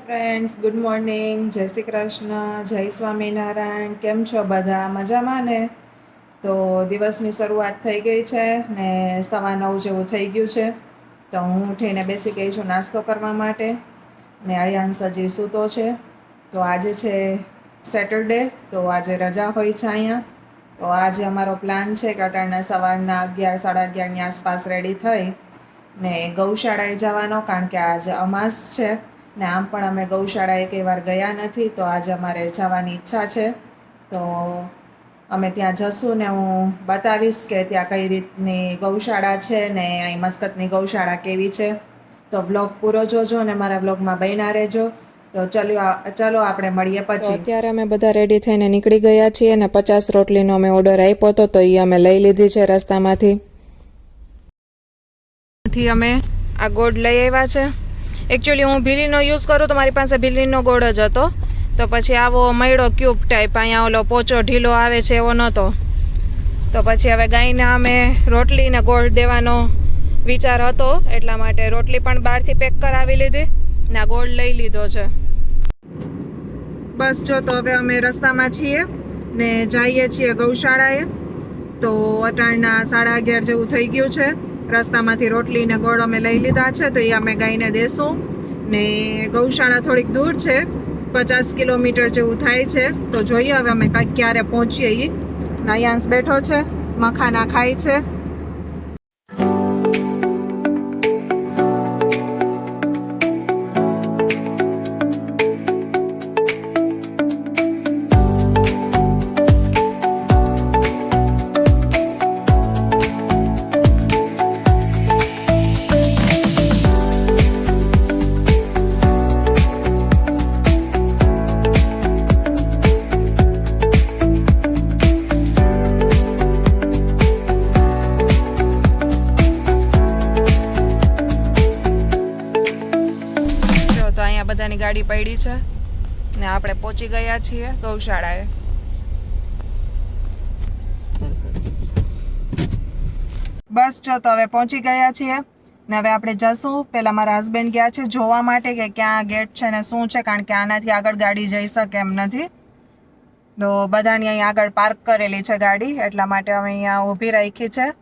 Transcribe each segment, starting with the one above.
Friends, good morning, જય શ્રી કૃષ્ણ, જય સ્વામિનારાયણ. કેમ છો બધા? મજામાં ને? તો દિવસની શરૂઆત થઈ ગઈ છે ને 9:15 જેવું થઈ ગયું છે. તો હું ઉઠીને બેસી ગઈ છું નાસ્તો કરવા માટે ને આયાંશ હજી સૂતો છે. તો આજે છે સેટરડે, તો આજે રજા હોય છે અહીંયા. તો આજે અમારો પ્લાન છે કે અટાણના સવારના 11, 11:30ની આસપાસ રેડી થઈ ને ગૌશાળાએ જવાનો, કારણ કે આજે અમાસ છે ને આમ પણ અમે ગૌશાળાએ કઈ વાર ગયા નથી, તો આજે અમારે જવાની ઈચ્છા છે. તો અમે ત્યાં જશું ને હું બતાવીશ કે ત્યાં કઈ રીતની ગૌશાળા છે ને અહીં મસ્કતની ગૌશાળા કેવી છે. તો બ્લોગ પૂરો જોજો અને મારા બ્લોગમાં બન્યા રહેજો. તો ચલો આપણે મળીએ પછી. અત્યારે અમે બધા રેડી થઈને નીકળી ગયા છીએ ને 50 રોટલીનો અમે ઓર્ડર આપ્યો હતો, તો એ અમે લઈ લીધી છે રસ્તામાંથી. અમે આ ગોળ લઈ આવ્યા છે. એકચ્યુઅલી હું ભીલીનો યુઝ કરું તો મારી પાસે ભીલીનો ગોળ જ હતો, તો પછી આવો મયડો ક્યુબ ટાઈપ અહીંયા ઓલો પોચો ઢીલો આવે છે એવો નહોતો. તો પછી હવે ગાયને અમે રોટલી ને ગોળ દેવાનો વિચાર હતો, એટલા માટે રોટલી પણ બહારથી પેક કરાવી લીધી ને આ ગોળ લઈ લીધો છે. બસ જો, તો હવે અમે રસ્તામાં છીએ ને જઈએ છીએ ગૌશાળાએ. તો અટાણના 11:30 જેવું થઈ ગયું છે. રસ્તામાંથી રોટલી ને ગોળ અમે લઈ લીધા છે, તો એ અમે ગાયને દેશું. ને ગૌશાળા થોડીક દૂર છે, 50 કિલોમીટર જેવું થાય છે. તો જોઈએ હવે અમે ક્યારે પહોંચીએ. નયાંશ બેઠો છે, મખાના ખાય છે. બધાની ગાડી પડી છે ને આપણે પહોંચી ગયા છીએ ગૌશાળાએ. બસ જો, તો હવે પહોંચી ગયા છીએ ને હવે આપણે જશું. પહેલાં મારા હસબન્ડ ગયા છે જોવા માટે કે ક્યાં ગેટ છે ને શું છે, કારણ કે આનાથી આગળ ગાડી જઈ શકે એમ નથી. તો બધાની અહીં આગળ પાર્ક કરેલી છે ગાડી, એટલા માટે અમે અહીંયા ઊભી રાખી છે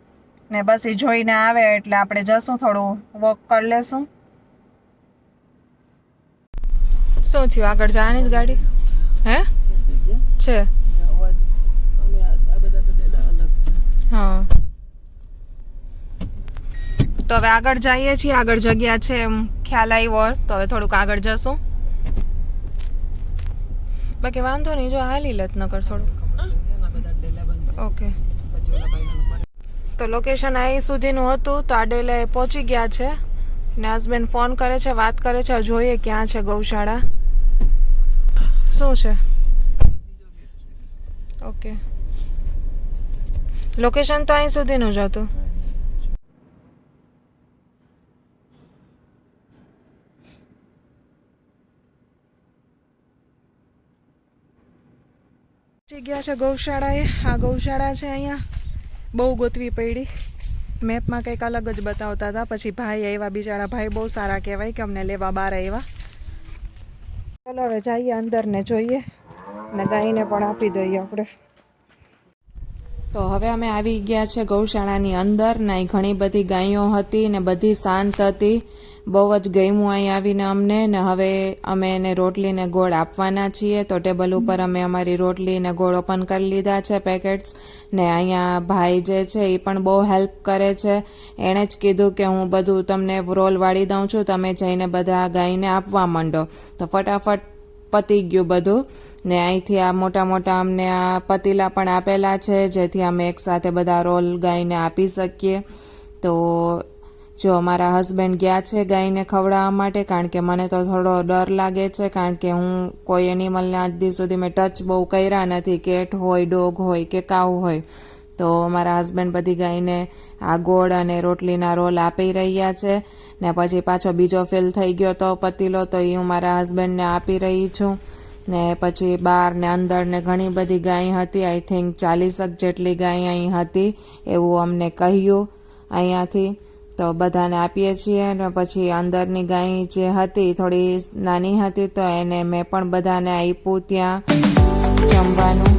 ને બસ એ જોઈને આવે એટલે આપણે જશું, થોડું વોક કરી લેશું. શું થયું? આગળ જવાની જ ગાડી હે છે? હા, તો હવે આગળ જઈએ છીએ. આગળ જગ્યા છે એમ ખ્યાલ આવ્યો, તો હવે થોડુંક આગળ જશું. બાકી વાંધો નહીં, જો હાલી લત નકર થોડુંક. ઓકે, તો લોકેશન અહીં સુધીનું હતું, તો આ ડેલાએ પહોંચી ગયા છે ને હસબન્ડ ફોન કરે છે, વાત કરે છે. જોઈએ ક્યાં છે ગૌશાળા, શું છે. ઓકે, લોકેશન તો અહીં સુધીનું જ હતું. પહોંચી ગયા છે ગૌશાળાએ. આ ગૌશાળા છે અહીંયા, બહુ ગોતવી પડી. મેપમાં કંઈક અલગ જ બતાવતા હતા. પછી ભાઈ આવ્યા, બિચારા ભાઈ બહુ સારા કહેવાય કે અમને લેવા બહાર આવ્યા. ચલો હવે જઈએ અંદર ને જોઈએ ને ગાયને પણ આપી દઈએ આપણે. તો હવે અમે આવી ગયા છે ગૌશાળાની અંદર ને અહીં ઘણી બધી ગાયો હતી ને બધી શાંત હતી. બહુ જ ગમ્યું અહીં આવીને અમને. ને હવે અમે એને રોટલી ને ગોળ આપવાના છીએ. તો ટેબલ ઉપર અમે અમારી રોટલી ને ગોળ ઓપન કરી લીધા છે પેકેટ્સ. ને અહીંયા ભાઈ જે છે એ પણ બહુ હેલ્પ કરે છે. એણે જ કીધું કે હું બધું તમને રોલ વાળી દઉં છું, તમે જઈને બધા ગાયને આપવા માંડો. તો ફટાફટ પતી ગયું બધું. ને અહીંથી આ મોટા મોટા અમને આ પતીલા પણ આપેલા છે, જેથી અમે એકસાથે બધા રોલ ગાયને આપી શકીએ. તો જો મારા હસબન્ડ ગયા છે ગાયને ખવડાવવા માટે, કારણ કે મને તો થોડો ડર લાગે છે, કારણ કે હું કોઈ એનિમલને આજ દી સુધી મેં ટચ બહુ કર્યા નથી. કેટ હોય, ડોગ હોય કે કાઉ હોય. તો મારા હસબન્ડ બધી ગાયને આ ગોળ અને રોટલીના રોલ આપી રહ્યા છે. ને પછી પાછો બીજો ફિલ થઈ ગયો તો પતીલો, તો એ હું મારા હસબન્ડને આપી રહી છું. ને પછી બહાર ને અંદર ને ઘણી બધી ગાય હતી. આઈ થિંક 40 જેટલી ગાય અહીં હતી એવું અમને કહ્યું અહીંયાથી. તો બધાને આપીએ છીએ ને પછી અંદરની ગાય જે હતી થોડી નાની હતી તો એને મેં પણ બધાને આપ્યું ત્યાં જમવાનું.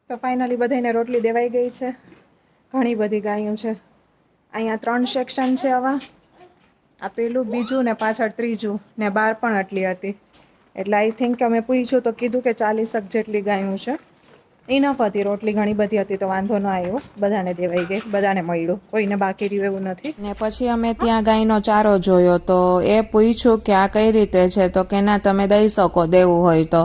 તો ફાઇનલી બધાને રોટલી દેવાઈ ગઈ છે. ઘણી બધી ગાયો છે અહીંયા. 3 સેક્શન છે આવા. આ પેલું, બીજું ને પાછળ ત્રીજું ને બહાર પણ આટલી હતી. એટલે આઈ થિંક અમે પૂછ્યું તો કીધું કે 40 જેટલી ગાયો છે. ઇનફ હતી રોટલી, ઘણી બધી હતી તો વાંધો ન આવ્યો. બધાને દેવાઈ ગઈ, બધાને મળ્યું, કોઈને બાકી રહ્યું એવું નથી. ને પછી અમે ત્યાં ગાયનો ચારો જોયો તો એ પૂછ્યું કે આ કઈ રીતે છે તો કે ના તમે દઈ શકો દેવું હોય તો.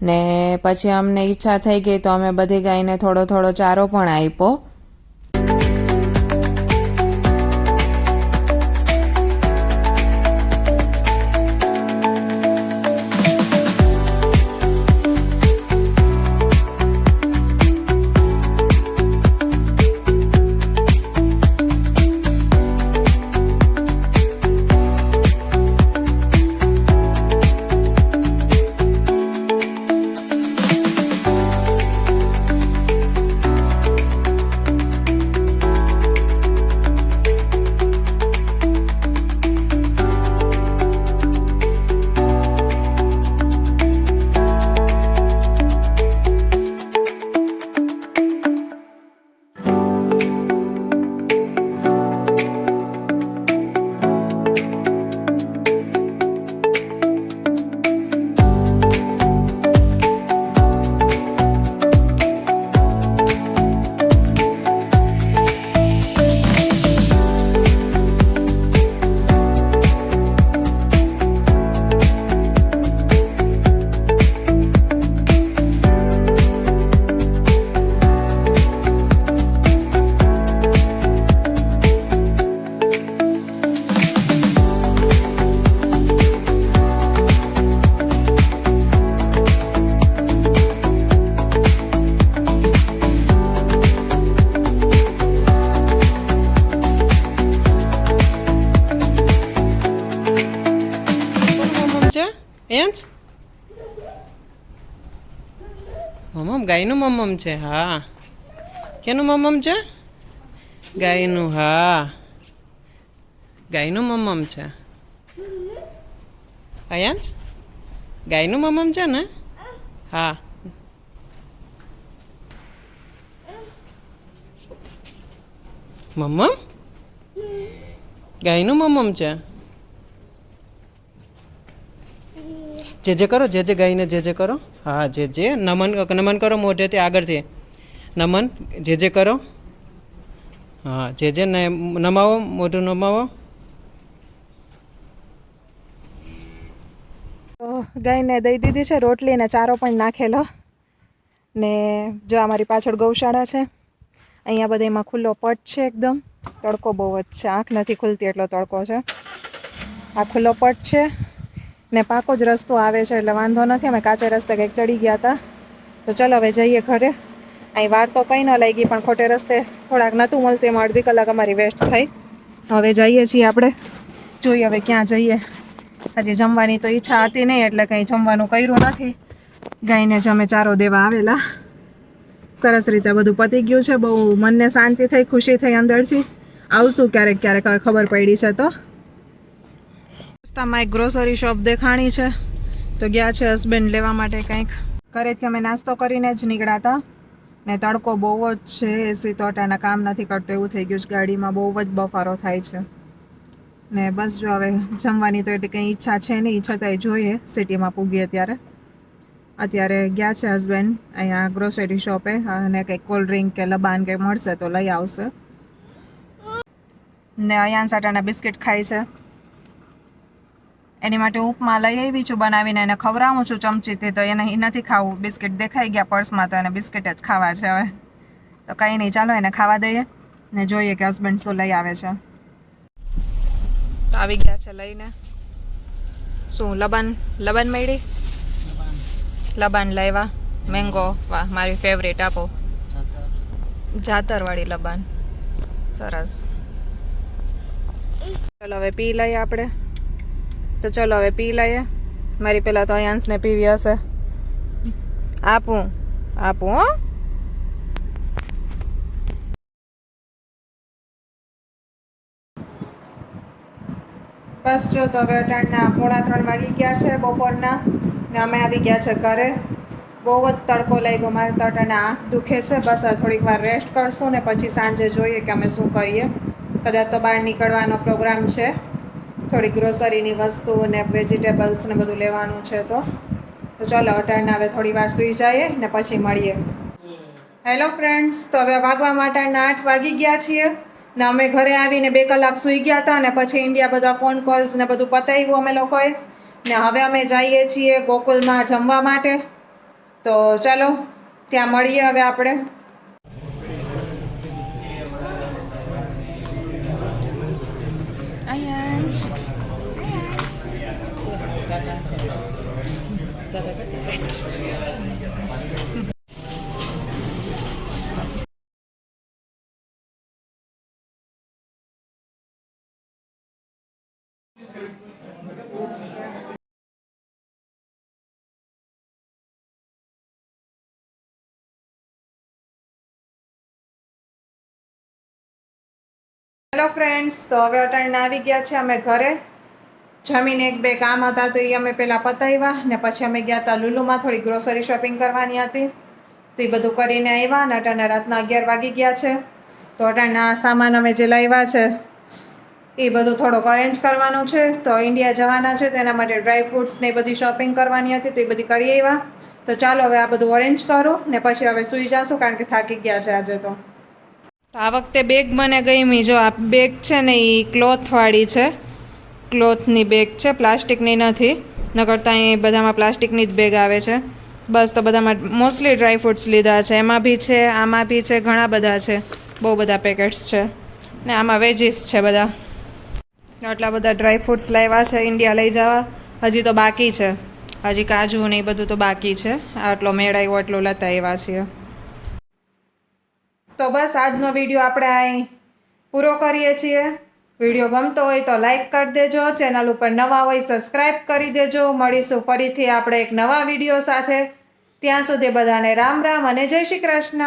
ને પછી અમને ઈચ્છા થઈ ગઈ તો અમે બધી ગાયને થોડો થોડો ચારો પણ આપ્યો. એન્ચ મમ્મ ગાયનું મમ્મ છે. હા, કેનું મમ્મ છે? ગાયનું. હા, ગાયનું મમ્મ છે. અયાંશ ગાયનું મમ્મ છે ને? હા. મમ્મ ગાયનું મમ્મ છે. જે કરો, જે ગાયને જે કરો. હા, જે નમન કરો મોઢેથી, આગળથી નમન જે કરો. હા, જે નમાવો, મોઢું નમાવો. તો ગાયને દઈ દીધી છે રોટલી ને ચારો પણ નાખેલો. ને જો અમારી પાછળ ગૌશાળા છે. અહીંયા બધામાં ખુલ્લો પટ છે એકદમ. તડકો બહુ જ છે, આંખ નથી ખુલતી એટલો તડકો છે. આ ખુલ્લો પટ છે ને પાકો જ રસ્તો આવે છે એટલે વાંધો નથી. અમે કાચે રસ્તે કંઈક ચડી ગયા હતા તો ચલો હવે જઈએ ઘરે. અહીં વાર તો કંઈ ન લાગી પણ ખોટે રસ્તે થોડાક નહોતું મળતું એમાં અડધી કલાક અમારી વેસ્ટ થઈ. હવે જઈએ છીએ આપણે, જોઈએ હવે ક્યાં જઈએ. હજી જમવાની તો ઈચ્છા હતી નહીં એટલે કંઈ જમવાનું કર્યું નથી. ગાયને જ અમે ચારો દેવા આવેલા. સરસ રીતે બધું પતી ગયું છે. બહુ મનને શાંતિ થઈ, ખુશી થઈ અંદરથી. આવશું ક્યારેક ક્યારેક, હવે ખબર પડી છે તો. રસ્તામાં એક ગ્રોસરી શોપ દેખાણી છે તો ગયા છે હસબન્ડ લેવા માટે કંઈક. ઘરેથી અમે નાસ્તો કરીને જ નીકળ્યા હતા ને તડકો બહુ જ છે. એસી તો અટાણા કામ નથી કરતો એવું થઈ ગયું છે. ગાડીમાં બહુ જ બફારો થાય છે ને બસ જો હવે જમવાની તો એટલી કંઈ ઈચ્છા છે નહીં, છતાંય જોઈએ સિટીમાં પૂગીએ ત્યારે. અત્યારે ગયા છે હસબન્ડ અહીંયા ગ્રોસરી શોપે અને કંઈક કોલ્ડ ડ્રિંક કે લબાન કંઈ મળશે તો લઈ આવશે. ને અહીંયા સાટાના બિસ્કિટ ખાય છે. એની માટે ઉપમા લઈ આવી છું બનાવીને, એને ખવડાવું છું ચમચીથી. તો એને નથી ખાવું, બિસ્કિટ દેખાઈ ગયા પર્સમાં તો એને બિસ્કિટ જ ખાવા છે હવે. તો કંઈ નહીં, ચાલો એને ખાવા દઈએ ને જોઈએ કે હસબન્ડ શું લઈ આવે છે. આવી ગયા છે લઈને. શું લબાન લબાન મળી? લબાન લાવ્યા. મેંગો, વાહ મારી ફેવરેટ. આપો. જાતરવાળી લબાન, સરસ. ચલો હવે પી લઈએ આપણે. તો ચલો હવે પી લઈએ. મારી પેલા તો અયાંશને પીવી હશે. આપું આપું હો. બસ જો તો હવે અટાણના 2:45 વાગી ગયા છે બપોરના ને અમે આવી ગયા છે ઘરે. બહુ જ તડકો લાગ્યો. મારે તો અટાણે આંખ દુખે છે. બસ થોડીક વાર રેસ્ટ કરશું ને પછી સાંજે જોઈએ કે અમે શું કરીએ. કદાચ તો બહાર નીકળવાનો પ્રોગ્રામ છે. થોડી ગ્રોસરીની વસ્તુ ને વેજીટેબલ્સ ને બધું લેવાનું છે. તો ચાલો અટાણના હવે થોડી વાર સૂઈ જઈએ ને પછી મળીએ. હેલો ફ્રેન્ડ્સ, તો હવે વાગવા માટેના 8 વાગી ગયા છીએ ને અમે ઘરે આવીને 2 કલાક સૂઈ ગયા હતા ને પછી ઇન્ડિયા બધા ફોન કોલ્સ ને બધું પતાવ્યું અમે લોકોએ ને હવે અમે જઈએ છીએ ગોકુલમાં જમવા માટે. તો ચાલો ત્યાં મળીએ હવે આપણે. હેલો ફ્રેન્ડ્સ, તો હવે અટાણના આવી ગયા છે અમે ઘરે. જમીને 1-2 કામ હતા તો એ અમે પહેલાં પતાવ્યા ને પછી અમે ગયા હતા લુલુમાં થોડી ગ્રોસરી શોપિંગ કરવાની હતી તો એ બધું કરીને આવ્યા ને અટાણે રાતના 11 વાગી ગયા છે. તો અટાણના સામાન અમે જે લાવ્યા છે એ બધું થોડોક અરેન્જ કરવાનું છે. તો ઇન્ડિયા જવાના છે તો એના માટે ડ્રાય ફ્રૂટ્સ ને એ બધી શોપિંગ કરવાની હતી તો એ બધી કરી આવ્યા. તો ચાલો હવે આ બધું અરેન્જ કરું ને પછી હવે સૂઈ જશું કારણ કે થાકી ગયા છે આજે. તો આ વખતે બેગ મને ગમી. જો આ બેગ છે ને એ ક્લોથવાળી છે. ક્લોથની બેગ છે, પ્લાસ્ટિકની નથી. નકર તો અહીં બધામાં પ્લાસ્ટિકની જ બેગ આવે છે. બસ તો બધામાં મોસ્ટલી ડ્રાય ફ્રૂટ્સ લીધા છે. એમાં બી છે, આમાં બી છે, ઘણા બધા છે. બહુ બધા પેકેટ્સ છે ને આમાં વેજીસ છે બધા. આટલા બધા ડ્રાય ફ્રૂટ્સ લાવ્યા છે ઇન્ડિયા લઈ જવા. હજી તો બાકી છે. હજી કાજુ ને એ બધું તો બાકી છે. આટલો મેળ આવ્યો એટલું લેતા આવ્યા છીએ. તો બસ આજનો વિડીયો આપણે અહીં પૂરો કરીએ છીએ. વિડીયો ગમતો હોય તો લાઈક કરી દેજો. ચેનલ ઉપર નવા હોય સબસ્ક્રાઈબ કરી દેજો. મળીશું ફરીથી આપણે એક નવા વિડીયો સાથે. ત્યાં સુધી બધાને રામ રામ અને જય શ્રી કૃષ્ણ.